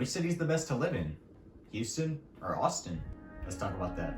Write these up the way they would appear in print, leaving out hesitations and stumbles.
Which city's the best to live in? Houston or Austin? Let's talk about that.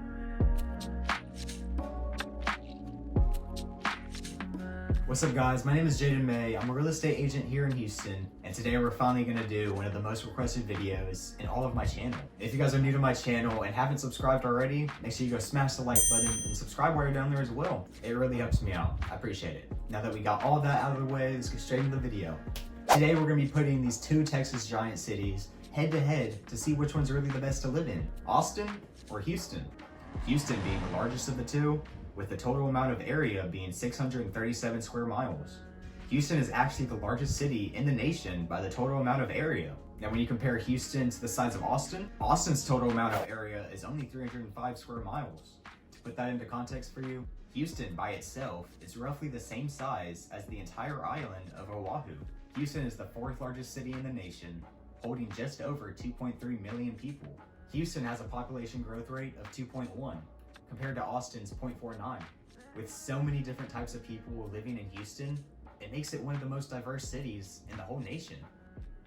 What's up guys, my name is Jaden May. I'm a real estate agent here in Houston, and today we're finally gonna do one of the most requested videos in all of my channel. If you guys are new to my channel and haven't subscribed already, make sure you go smash the like button and subscribe while you're down there as well. It really helps me out, I appreciate it. Now that we got all that out of the way, let's get straight into the video. Today we're gonna be putting these two Texas giant cities head to head to see which one's really the best to live in, Austin or Houston. Houston being the largest of the two, with the total amount of area being 637 square miles. Houston is actually the largest city in the nation by the total amount of area. Now when you compare Houston to the size of Austin, Austin's total amount of area is only 305 square miles. To put that into context for you, Houston by itself is roughly the same size as the entire island of Oahu. Houston is the fourth largest city in the nation, holding just over 2.3 million people. Houston has a population growth rate of 2.1, compared to Austin's 0.49. With so many different types of people living in Houston, it makes it one of the most diverse cities in the whole nation.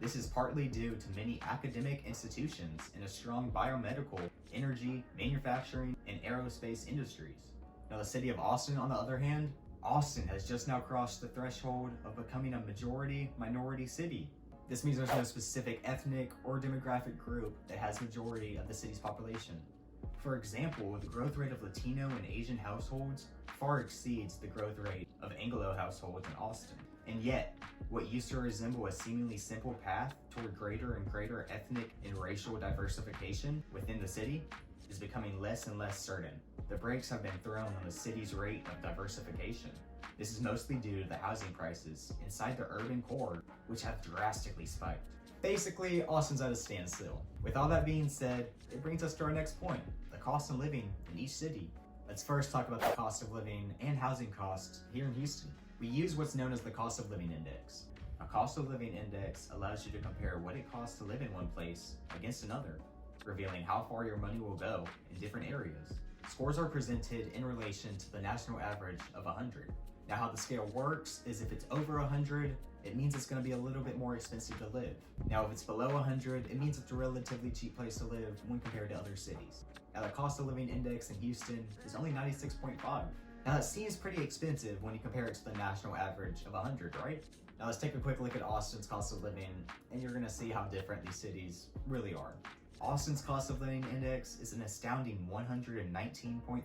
This is partly due to many academic institutions and a strong biomedical, energy, manufacturing, and aerospace industries. Now the city of Austin, on the other hand, Austin has just now crossed the threshold of becoming a majority-minority city. This means there's no specific ethnic or demographic group that has majority of the city's population. For example, the growth rate of Latino and Asian households far exceeds the growth rate of Anglo households in Austin. And yet, what used to resemble a seemingly simple path toward greater and greater ethnic and racial diversification within the city is becoming less and less certain. The brakes have been thrown on the city's rate of diversification. This is mostly due to the housing prices inside the urban core, which have drastically spiked. Basically, Austin's at a standstill. With all that being said, it brings us to our next point, the cost of living in each city. Let's first talk about the cost of living and housing costs here in Houston. We use what's known as the cost of living index. A cost of living index allows you to compare what it costs to live in one place against another, revealing how far your money will go in different areas. Scores are presented in relation to the national average of 100. Now how the scale works is if it's over 100, it means it's going to be a little bit more expensive to live. Now if it's below 100, it means it's a relatively cheap place to live when compared to other cities. Now the cost of living index in Houston is only 96.5. Now that seems pretty expensive when you compare it to the national average of 100, right? Now let's take a quick look at Austin's cost of living, and you're going to see how different these cities really are. Austin's cost of living index is an astounding 119.3.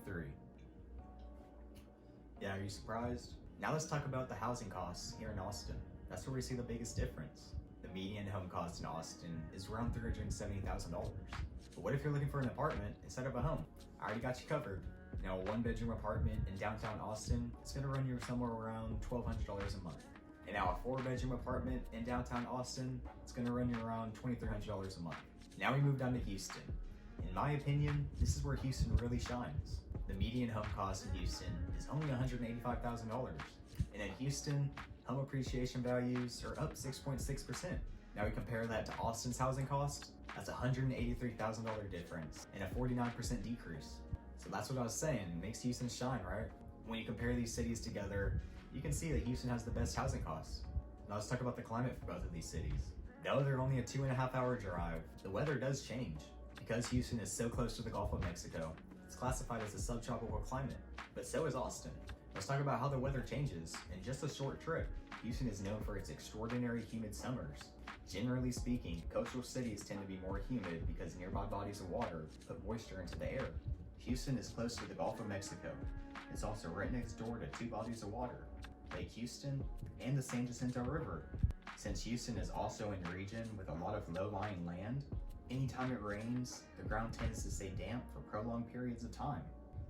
Yeah, are you surprised? Now let's talk about the housing costs here in Austin. That's where we see the biggest difference. The median home cost in Austin is around $370,000. But what if you're looking for an apartment instead of a home? I already got you covered. Now a one-bedroom apartment in downtown Austin is going to run you somewhere around $1,200 a month. And now a four-bedroom apartment in downtown Austin, it's going to run you around $2,300 a month. Now we move down to Houston. In my opinion, this is where Houston really shines. The median home cost in Houston is only $185,000. And in Houston, home appreciation values are up 6.6%. Now we compare that to Austin's housing cost, that's a $183,000 difference and a 49% decrease. So that's what I was saying, it makes Houston shine, right? When you compare these cities together, you can see that Houston has the best housing costs. Now let's talk about the climate for both of these cities. Though they're only a 2.5-hour drive, the weather does change. Because Houston is so close to the Gulf of Mexico, it's classified as a subtropical climate, but so is Austin. Let's talk about how the weather changes in just a short trip. Houston is known for its extraordinary humid summers. Generally speaking, coastal cities tend to be more humid because nearby bodies of water put moisture into the air. Houston is close to the Gulf of Mexico. It's also right next door to two bodies of water, Lake Houston and the San Jacinto River. Since Houston is also in a region with a lot of low-lying land, anytime it rains, the ground tends to stay damp for prolonged periods of time.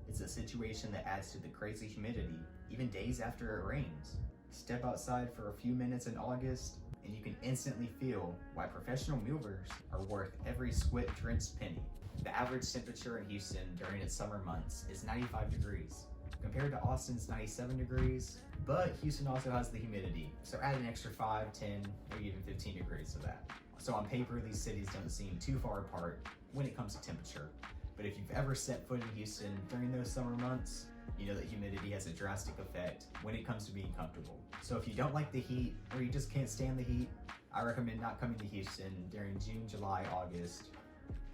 It's a situation that adds to the crazy humidity, even days after it rains. Step outside for a few minutes in August, and you can instantly feel why professional movers are worth every sweat-drenched penny. The average temperature in Houston during its summer months is 95 degrees, compared to Austin's 97 degrees, but Houston also has the humidity, so add an extra 5, 10, maybe even 15 degrees to that. So on paper, these cities don't seem too far apart when it comes to temperature. But if you've ever set foot in Houston during those summer months, you know that humidity has a drastic effect when it comes to being comfortable. So if you don't like the heat, or you just can't stand the heat, I recommend not coming to Houston during June, July, August,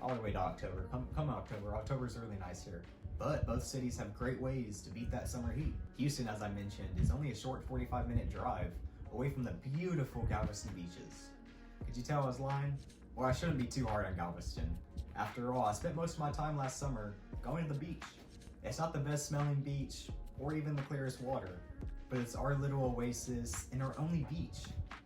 all the way to October. Come October. October's really nice here. But both cities have great ways to beat that summer heat. Houston, as I mentioned, is only a short 45-minute drive away from the beautiful Galveston beaches. Could you tell I was lying? Well, I shouldn't be too hard on Galveston. After all, I spent most of my time last summer going to the beach. It's not the best smelling beach or even the clearest water, but it's our little oasis and our only beach,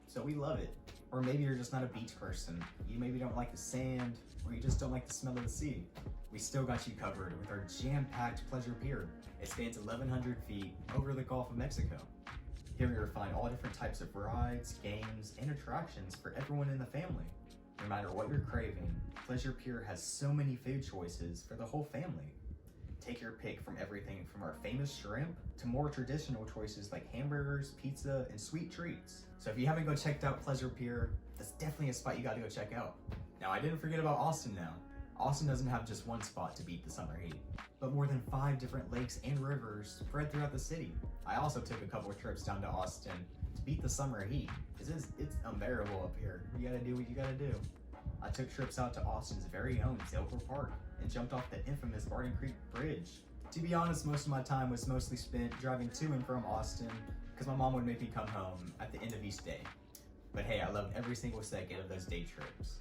so we love it. Or maybe you're just not a beach person. You maybe don't like the sand, or you just don't like the smell of the sea. We still got you covered with our jam-packed pleasure pier. It spans 1,100 feet over the Gulf of Mexico. Here you'll find all different types of rides, games, and attractions for everyone in the family. No matter what you're craving, Pleasure Pier has so many food choices for the whole family. Take your pick from everything from our famous shrimp to more traditional choices like hamburgers, pizza, and sweet treats. So if you haven't go checked out Pleasure Pier, that's definitely a spot you gotta go check out. Now, I didn't forget about Austin now. Austin doesn't have just one spot to beat the summer heat, but more than 5 different lakes and rivers spread throughout the city. I also took a couple of trips down to Austin to beat the summer heat, because it's unbearable up here. You gotta do what you gotta do. I took trips out to Austin's very own Zilker Park and jumped off the infamous Barton Creek Bridge. To be honest, most of my time was mostly spent driving to and from Austin because my mom would make me come home at the end of each day. But hey, I loved every single second of those day trips.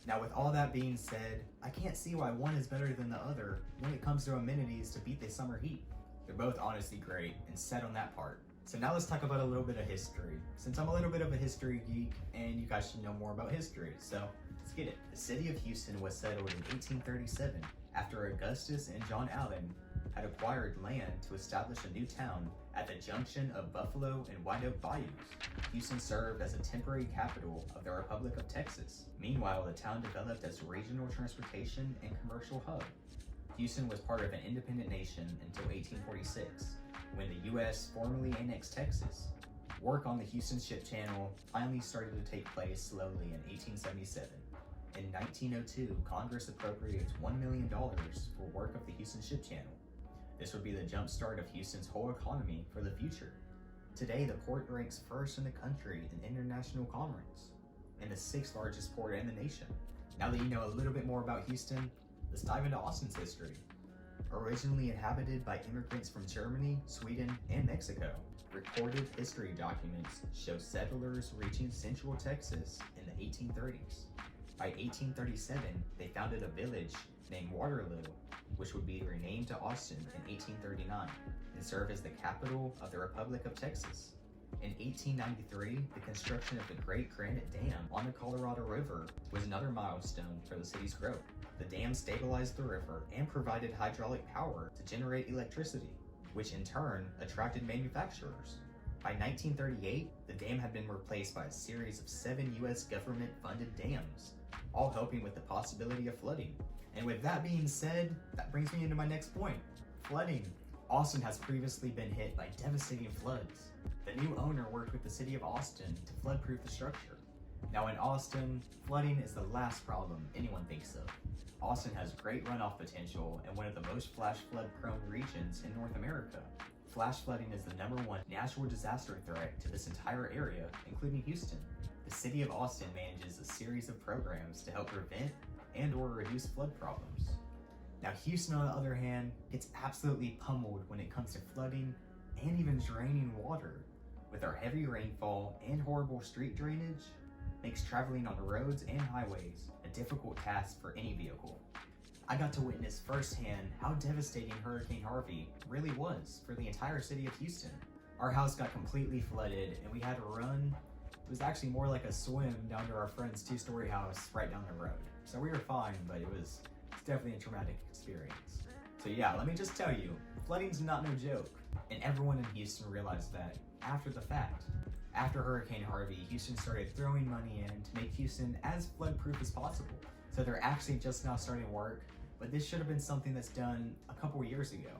Now, with all that being said, I can't see why one is better than the other when it comes to amenities to beat the summer heat. They're both honestly great and set on that part. So now let's talk about a little bit of history, since I'm a little bit of a history geek and you guys should know more about history, so let's get it. The city of Houston was settled in 1837 after Augustus and John Allen had acquired land to establish a new town at the junction of Buffalo and White Oak Bayous. Houston served as a temporary capital of the Republic of Texas. Meanwhile, the town developed as a regional transportation and commercial hub. Houston was part of an independent nation until 1846, when the U.S. formally annexed Texas. Work on the Houston Ship Channel finally started to take place slowly in 1877. In 1902, Congress appropriated $1 million for work of the Houston Ship Channel. This would be the jumpstart of Houston's whole economy for the future. Today, the port ranks first in the country in international commerce, and the 6th largest port in the nation. Now that you know a little bit more about Houston, let's dive into Austin's history. Originally inhabited by immigrants from Germany, Sweden, and Mexico, recorded history documents show settlers reaching central Texas in the 1830s. By 1837, they founded a village named Waterloo, which would be renamed to Austin in 1839 and serve as the capital of the Republic of Texas. In 1893, the construction of the Great Granite Dam on the Colorado River was another milestone for the city's growth. The dam stabilized the river and provided hydraulic power to generate electricity, which in turn attracted manufacturers. By 1938, the dam had been replaced by a series of 7 U.S. government-funded dams, all helping with the possibility of flooding. And with that being said, that brings me into my next point, flooding. Austin has previously been hit by devastating floods. The new owner worked with the city of Austin to flood-proof the structure. Now in Austin, flooding is the last problem anyone thinks of. Austin has great runoff potential and one of the most flash flood-prone regions in North America. Flash flooding is the #1 natural disaster threat to this entire area, including Houston. The city of Austin manages a series of programs to help prevent and/or reduce flood problems. Now Houston, on the other hand, gets absolutely pummeled when it comes to flooding and even draining water. With our heavy rainfall and horrible street drainage, makes traveling on the roads and highways a difficult task for any vehicle. I got to witness firsthand how devastating Hurricane Harvey really was for the entire city of Houston. Our house got completely flooded and we had to run. It was actually more like a swim down to our friend's 2-story house right down the road. So we were fine, but it's definitely a traumatic experience. So yeah, let me just tell you, flooding's not no joke. And everyone in Houston realized that after the fact. After Hurricane Harvey, Houston started throwing money in to make Houston as flood-proof as possible. So they're actually just now starting work, but this should have been something that's done a couple years ago.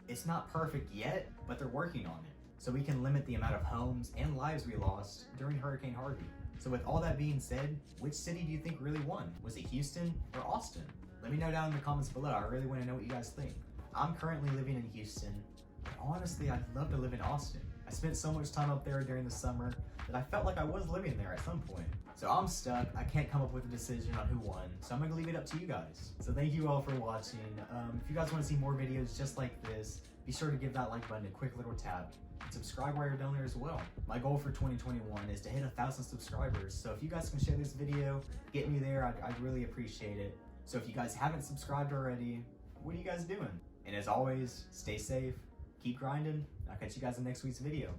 It's not perfect yet, but they're working on it, so we can limit the amount of homes and lives we lost during Hurricane Harvey. So with all that being said, which city do you think really won? Was it Houston or Austin? Let me know down in the comments below. I really want to know what you guys think. I'm currently living in Houston, but honestly, I'd love to live in Austin. I spent so much time up there during the summer, that I felt like I was living there at some point. So I'm stuck. I can't come up with a decision on who won, so I'm gonna leave it up to you guys. So thank you all for watching. If you guys want to see more videos just like this, be sure to give that like button a quick little tap and subscribe while you're down there as well. My goal for 2021 is to hit 1,000 subscribers, so if you guys can share this video, get me there, I'd really appreciate it. So if you guys haven't subscribed already, what are you guys doing? And as always, stay safe, keep grinding. I'll catch you guys in next week's video.